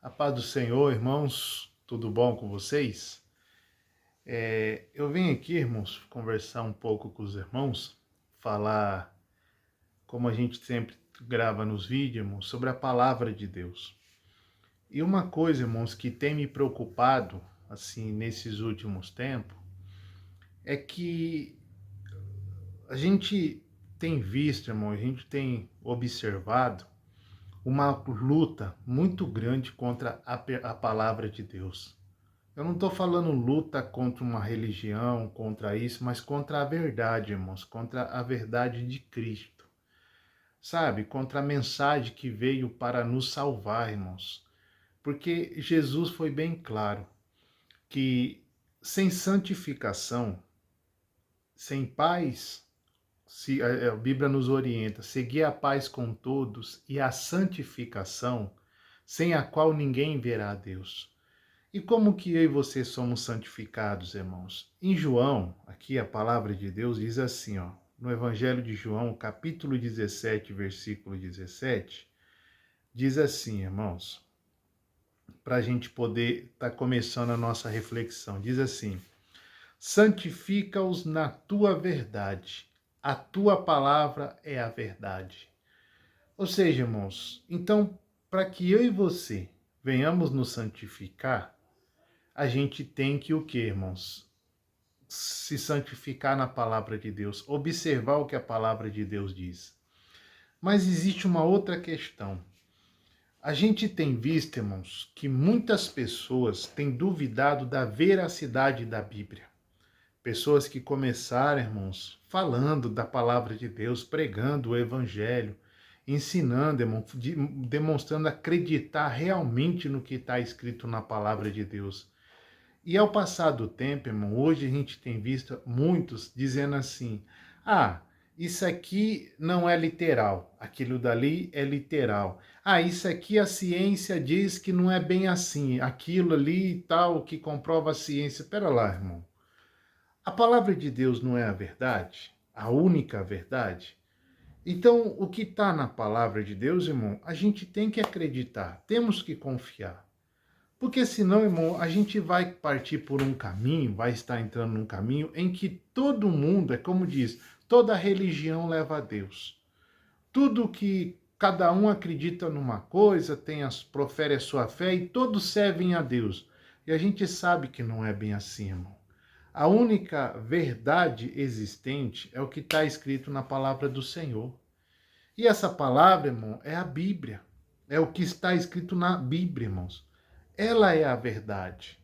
A paz do Senhor, irmãos, tudo bom com vocês? Eu vim aqui, irmãos, conversar um pouco com os irmãos, falar, como a gente sempre grava nos vídeos, irmãos, sobre a palavra de Deus. E uma coisa, irmãos, que tem me preocupado, assim, nesses últimos tempos, é que a gente tem visto, irmão, a gente tem observado uma luta muito grande contra a palavra de Deus. Eu não estou falando luta contra uma religião, contra isso, mas contra a verdade, irmãos, contra a verdade de Cristo. Sabe? Contra a mensagem que veio para nos salvar, irmãos. Porque Jesus foi bem claro que sem santificação, sem paz, se a Bíblia nos orienta, seguir a paz com todos e a santificação, sem a qual ninguém verá a Deus. E como que eu e você somos santificados, irmãos? Em João, aqui a palavra de Deus diz assim, ó, no Evangelho de João, capítulo 17, versículo 17, diz assim, irmãos, para a gente poder estar começando a nossa reflexão, diz assim: santifica-os na tua verdade, a tua palavra é a verdade. Ou seja, irmãos, então, para que eu e você venhamos nos santificar, a gente tem que o quê, irmãos? Se santificar na palavra de Deus, observar o que a palavra de Deus diz. Mas existe uma outra questão. A gente tem visto, irmãos, que muitas pessoas têm duvidado da veracidade da Bíblia. Pessoas que começaram, irmãos, falando da palavra de Deus, pregando o evangelho, ensinando, irmão, demonstrando acreditar realmente no que está escrito na palavra de Deus. E ao passar do tempo, irmão, hoje a gente tem visto muitos dizendo assim: ah, isso aqui não é literal, aquilo dali é literal. Ah, isso aqui a ciência diz que não é bem assim, aquilo ali e tal que comprova a ciência. Pera lá, irmão. A palavra de Deus não é a verdade? A única verdade? Então, o que está na palavra de Deus, irmão, a gente tem que acreditar, temos que confiar. Porque senão, irmão, a gente vai partir por um caminho, vai estar entrando num caminho em que todo mundo, é como diz, toda religião leva a Deus. Tudo que cada um acredita numa coisa, profere a sua fé e todos servem a Deus. E a gente sabe que não é bem assim, irmão. A única verdade existente é o que está escrito na palavra do Senhor. E essa palavra, irmão, é a Bíblia. É o que está escrito na Bíblia, irmãos. Ela é a verdade.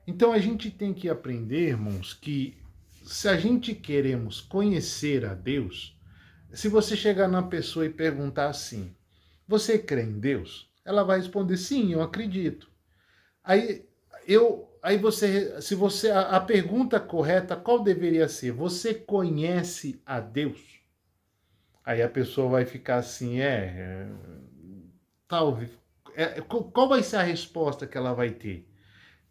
Então a gente tem que aprender, irmãos, que se a gente queremos conhecer a Deus, se você chegar na pessoa e perguntar assim: você crê em Deus? Ela vai responder: sim, eu acredito. Aí você, se você, a pergunta correta, qual deveria ser? Você conhece a Deus? Aí a pessoa vai ficar assim, talvez. Qual vai ser a resposta que ela vai ter?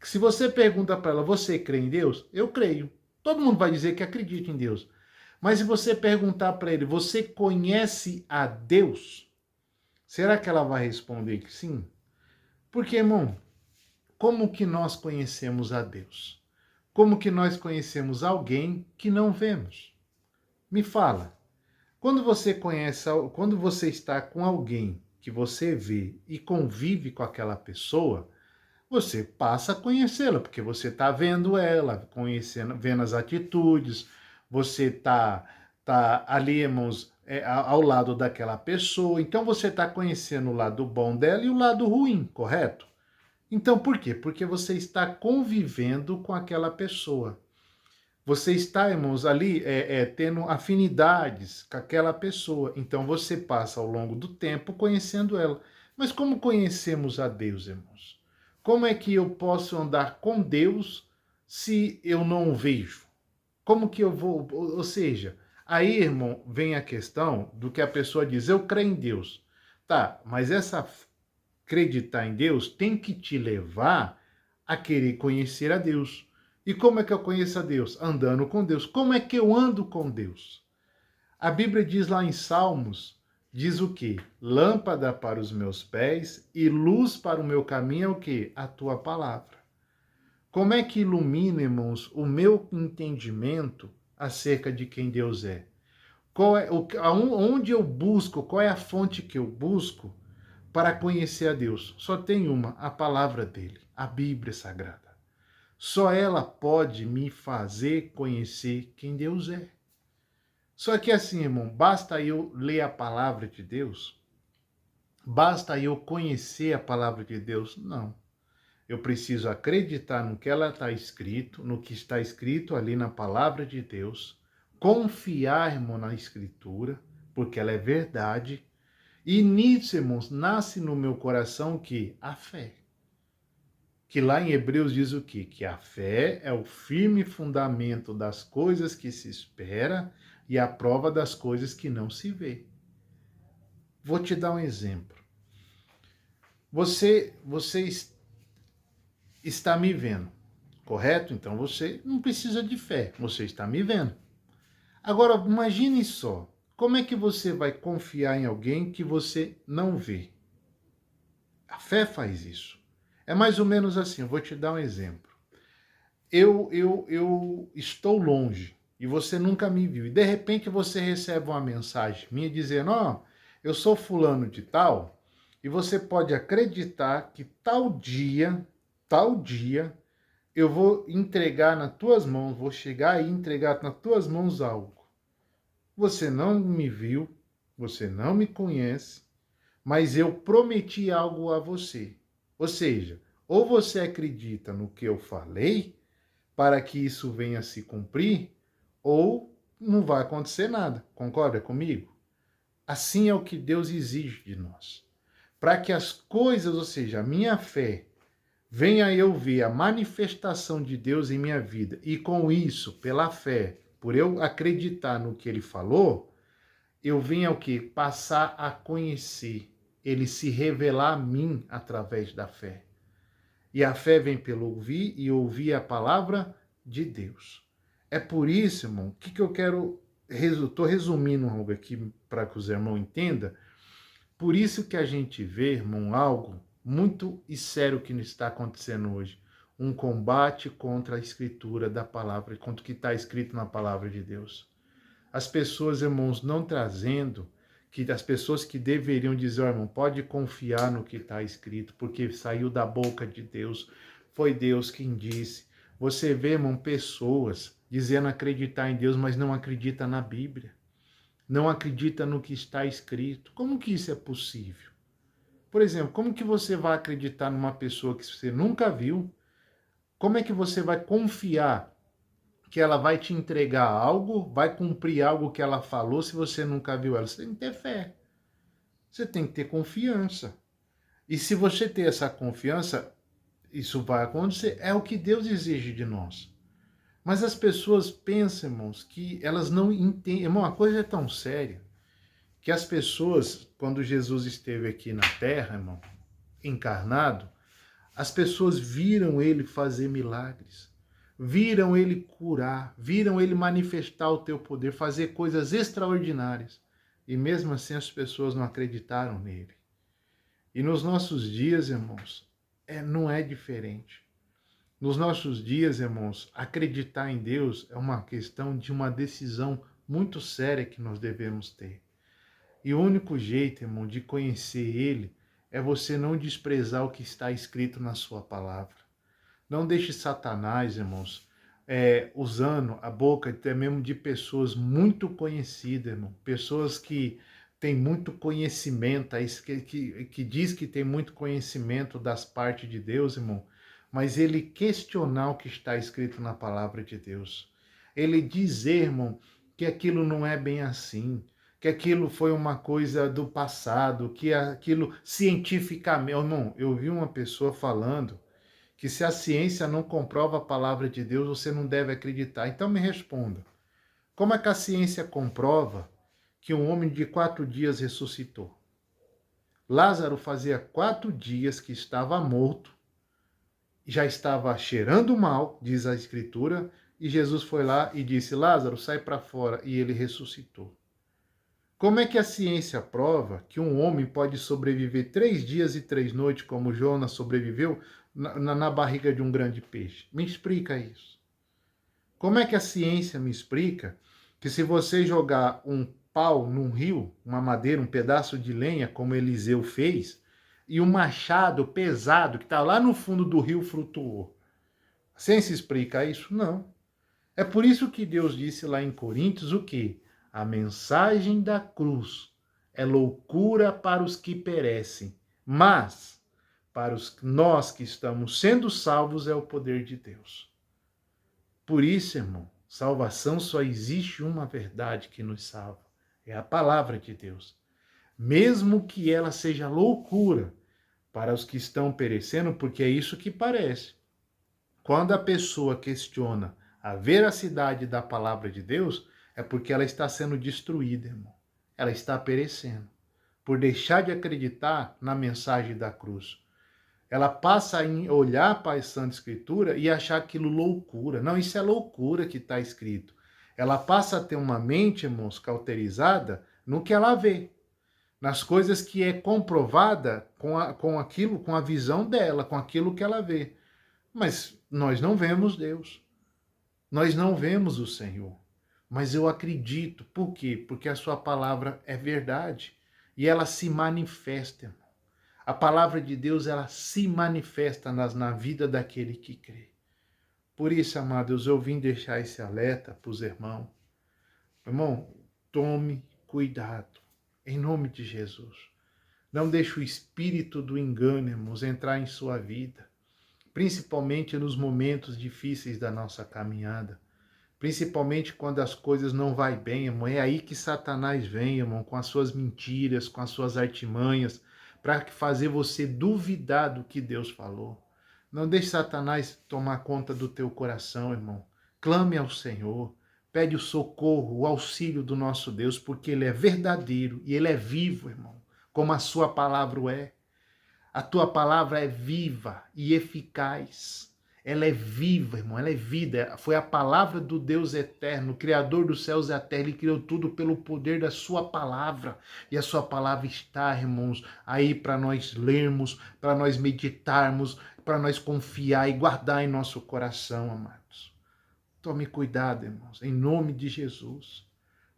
Se você pergunta para ela, você crê em Deus? Eu creio. Todo mundo vai dizer que acredita em Deus. Mas se você perguntar para ele, você conhece a Deus? Será que ela vai responder que sim? Porque, irmão, como que nós conhecemos a Deus? Como que nós conhecemos alguém que não vemos? Me fala. Quando você está com alguém que você vê e convive com aquela pessoa, você passa a conhecê-la, porque você está vendo ela, conhecendo, vendo as atitudes, você tá ali, irmãos, ao lado daquela pessoa, então você está conhecendo o lado bom dela e o lado ruim, correto? Então por quê? Porque você está convivendo com aquela pessoa. Você está, irmãos, ali tendo afinidades com aquela pessoa. Então você passa ao longo do tempo conhecendo ela. Mas como conhecemos a Deus, irmãos? Como é que eu posso andar com Deus se eu não o vejo? Como que eu vou? Ou seja, aí, irmão, vem a questão do que a pessoa diz: eu creio em Deus. Tá, mas essa acreditar em Deus tem que te levar a querer conhecer a Deus. E como é que eu conheço a Deus? Andando com Deus. Como é que eu ando com Deus? A Bíblia diz lá em Salmos diz o quê? Lâmpada para os meus pés e luz para o meu caminho é o quê? A tua palavra. Como é que ilumina, irmãos, o meu entendimento acerca de quem Deus é? Onde eu busco, qual é a fonte que eu busco para conhecer a Deus? Só tem uma, a palavra dele, a Bíblia Sagrada. Só ela pode me fazer conhecer quem Deus é. Só que assim, irmão, basta eu ler a palavra de Deus? Basta eu conhecer a palavra de Deus? Não. Eu preciso acreditar no que ela está escrito, no que está escrito ali na palavra de Deus, confiar, irmão, na Escritura, porque ela é verdade. E nisso, irmãos, nasce no meu coração que a fé. Que lá em Hebreus diz o quê? Que a fé é o firme fundamento das coisas que se espera e a prova das coisas que não se vê. Vou te dar um exemplo. Você está me vendo, correto? Então você não precisa de fé, você está me vendo. Agora, imagine só, como é que você vai confiar em alguém que você não vê? A fé faz isso. É mais ou menos assim, eu vou te dar um exemplo. Eu estou longe e você nunca me viu. E de repente você recebe uma mensagem minha dizendo, ó, eu sou fulano de tal, e você pode acreditar que tal dia, eu vou entregar nas tuas mãos, vou chegar e entregar nas tuas mãos algo. Você não me viu, você não me conhece, mas eu prometi algo a você. Ou seja, ou você acredita no que eu falei, para que isso venha a se cumprir, ou não vai acontecer nada. Concorda comigo? Assim é o que Deus exige de nós. Para que as coisas, ou seja, a minha fé, venha eu ver a manifestação de Deus em minha vida, e com isso, pela fé, por eu acreditar no que ele falou, eu venha o quê? Passar a conhecer, ele se revelar a mim através da fé. E a fé vem pelo ouvir e ouvir a palavra de Deus. É por isso, irmão, o que eu quero... Estou resumindo algo aqui para que os irmãos entendam. Por isso que a gente vê, irmão, algo muito e sério que está acontecendo hoje. Um combate contra a escritura da palavra, contra o que está escrito na palavra de Deus. As pessoas, irmãos, não trazendo, que as pessoas que deveriam dizer, oh, irmão, pode confiar no que está escrito, porque saiu da boca de Deus, foi Deus quem disse. Você vê, irmão, pessoas dizendo acreditar em Deus, mas não acredita na Bíblia. Não acredita no que está escrito. Como que isso é possível? Por exemplo, como que você vai acreditar numa pessoa que você nunca viu? Como é que você vai confiar que ela vai te entregar algo, vai cumprir algo que ela falou se você nunca viu ela? Você tem que ter fé. Você tem que ter confiança. E se você ter essa confiança, isso vai acontecer. É o que Deus exige de nós. Mas as pessoas pensam, irmãos, que elas não entendem. Irmão, a coisa é tão séria que as pessoas, quando Jesus esteve aqui na terra, irmão, encarnado, as pessoas viram ele fazer milagres, viram ele curar, viram ele manifestar o teu poder, fazer coisas extraordinárias. E mesmo assim as pessoas não acreditaram nele. E nos nossos dias, irmãos, não é diferente. Nos nossos dias, irmãos, acreditar em Deus é uma questão de uma decisão muito séria que nós devemos ter. E o único jeito, irmão, de conhecer Ele é você não desprezar o que está escrito na sua palavra. Não deixe Satanás, irmãos, usando a boca até mesmo de pessoas muito conhecidas, irmão. Pessoas que têm muito conhecimento, que diz que tem muito conhecimento das partes de Deus, irmão. Mas ele questionar o que está escrito na palavra de Deus. Ele dizer, irmão, que aquilo não é bem assim, que aquilo foi uma coisa do passado, que aquilo cientificamente... Irmão, eu vi uma pessoa falando que se a ciência não comprova a palavra de Deus, você não deve acreditar. Então me responda, como é que a ciência comprova que um homem de 4 dias ressuscitou? Lázaro fazia 4 dias que estava morto, já estava cheirando mal, diz a Escritura, e Jesus foi lá e disse, Lázaro, sai para fora, e ele ressuscitou. Como é que a ciência prova que um homem pode sobreviver 3 dias e 3 noites, como Jonas sobreviveu, na barriga de um grande peixe? Me explica isso. Como é que a ciência me explica que se você jogar um pau num rio, uma madeira, um pedaço de lenha, como Eliseu fez, e um machado pesado que está lá no fundo do rio flutuou? A ciência explica isso? Não. É por isso que Deus disse lá em Coríntios o quê? A mensagem da cruz é loucura para os que perecem, mas para nós que estamos sendo salvos é o poder de Deus. Por isso, irmão, salvação só existe uma verdade que nos salva. É a palavra de Deus. Mesmo que ela seja loucura para os que estão perecendo, porque é isso que parece. Quando a pessoa questiona a veracidade da palavra de Deus, é porque ela está sendo destruída, irmão. Ela está perecendo por deixar de acreditar na mensagem da cruz. Ela passa a olhar para a Santa Escritura e achar aquilo loucura. Não, isso é loucura que está escrito. Ela passa a ter uma mente, irmãos, cauterizada no que ela vê, nas coisas que é comprovada com aquilo, com a visão dela, com aquilo que ela vê. Mas nós não vemos Deus. Nós não vemos o Senhor. Mas eu acredito. Por quê? Porque a sua palavra é verdade. E ela se manifesta, irmão. A palavra de Deus, ela se manifesta na vida daquele que crê. Por isso, amados, eu vim deixar esse alerta para os irmãos. Irmão, tome cuidado, em nome de Jesus. Não deixe o espírito do engano, irmãos, entrar em sua vida, principalmente nos momentos difíceis da nossa caminhada. Principalmente quando as coisas não vai bem, irmão. É aí que Satanás vem, irmão, com as suas mentiras, com as suas artimanhas, para fazer você duvidar do que Deus falou. Não deixe Satanás tomar conta do teu coração, irmão. Clame ao Senhor. Pede o socorro, o auxílio do nosso Deus, porque Ele é verdadeiro e Ele é vivo, irmão, como a sua palavra é. A tua palavra é viva e eficaz. Ela é viva, irmão, ela é vida. Foi a palavra do Deus eterno, Criador dos céus e da terra. Ele criou tudo pelo poder da sua palavra. E a sua palavra está, irmãos, aí para nós lermos, para nós meditarmos, para nós confiar e guardar em nosso coração, amados. Tome cuidado, irmãos, em nome de Jesus.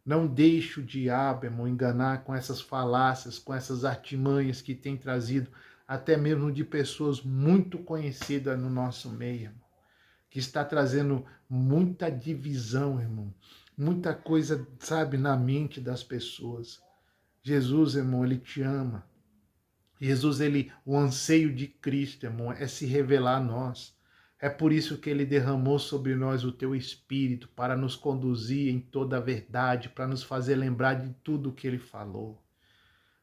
Não deixe o diabo, irmão, enganar com essas falácias, com essas artimanhas que tem trazido até mesmo de pessoas muito conhecidas no nosso meio, irmão, que está trazendo muita divisão, irmão, muita coisa, sabe, na mente das pessoas. Jesus, irmão, Ele te ama. Jesus, o anseio de Cristo, irmão, é se revelar a nós. É por isso que Ele derramou sobre nós o teu Espírito, para nos conduzir em toda a verdade, para nos fazer lembrar de tudo o que Ele falou.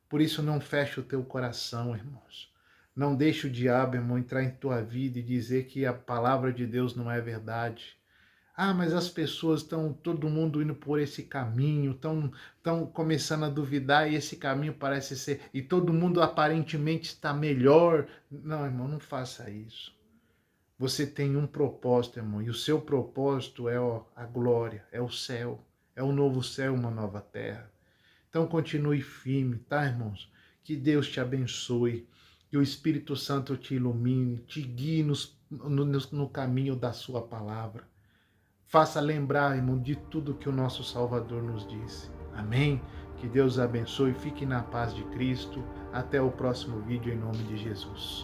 Por isso não feche o teu coração, irmãos. Não deixe o diabo, irmão, entrar em tua vida e dizer que a palavra de Deus não é verdade. Ah, mas as pessoas estão, todo mundo indo por esse caminho, estão começando a duvidar e esse caminho parece ser, e todo mundo aparentemente está melhor. Não, irmão, não faça isso. Você tem um propósito, irmão, e o seu propósito é a glória, é o céu, é um novo céu, uma nova terra. Então continue firme, tá, irmãos? Que Deus te abençoe, que o Espírito Santo te ilumine, te guie no caminho da sua palavra. Faça lembrar, irmão, de tudo que o nosso Salvador nos disse. Amém? Que Deus abençoe, fique na paz de Cristo. Até o próximo vídeo, em nome de Jesus.